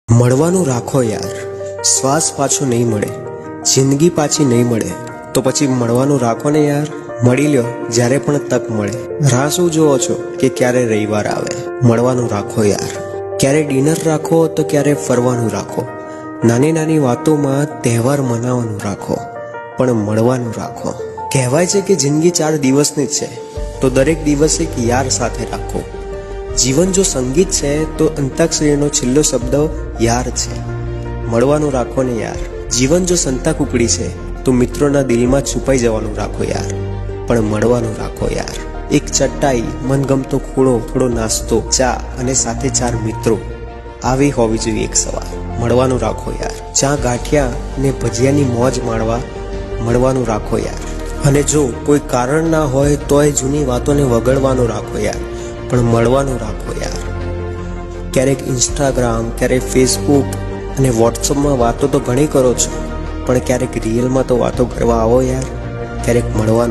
મળવાનું રાખો યાર, શ્વાસ પાછો નહીં મળે, જિંદગી પાછી નહીં મળે તો પછી મળવાનું રાખો ને યાર. મળી લ્યો જ્યારે પણ તક મળે. રાહ શું જોવો છો કે ક્યારે રવિવાર આવે? મળવાનું રાખો યાર. ક્યારે ડિનર રાખો તો ક્યારે ફરવાનું રાખો. નાની નાની વાતોમાં તહેવાર મનાવવાનું રાખો, પણ મળવાનું રાખો. કહેવાય છે કે જિંદગી 4 દિવસની જ છે, તો દરેક દિવસ એક યાર સાથે રાખો. જીવન જો સંગીત છે તો અંતાક્ષરીનો છેલ્લો શબ્દ યાર છે. મળવાનું રાખો ને યાર. જીવન જો સંતાક ઉપડી છે તો મિત્રોના દિલમાં છુપાઈ જવાનું રાખો યાર, પણ મળવાનું રાખો યાર. એક ચટાઈ, મનગમતો ખૂણો, થોડો નાસ્તો, ચા અને સાથે 4 મિત્રો, આવી હોવી જોઈએ એક સવાર. મળવાનું રાખો યાર. ચા, ગાંઠિયા ને ભજીયાની મોજ માણવા મળવાનું રાખો યાર. અને જો કોઈ કારણ ના હોય તોય જૂની વાતોને વગડવાનું રાખો યાર, પણ મળવાનું રાખો યાર. ક્યારેક ઇન્સ્ટાગ્રામ, ક્યારેક ફેસબુક અને વોટ્સઅપમાં વાતો તો ઘણી કરો છો, પણ ક્યારેક રિયલમાં તો વાતો કરવા આવો યાર. ક્યારેક મળવાનું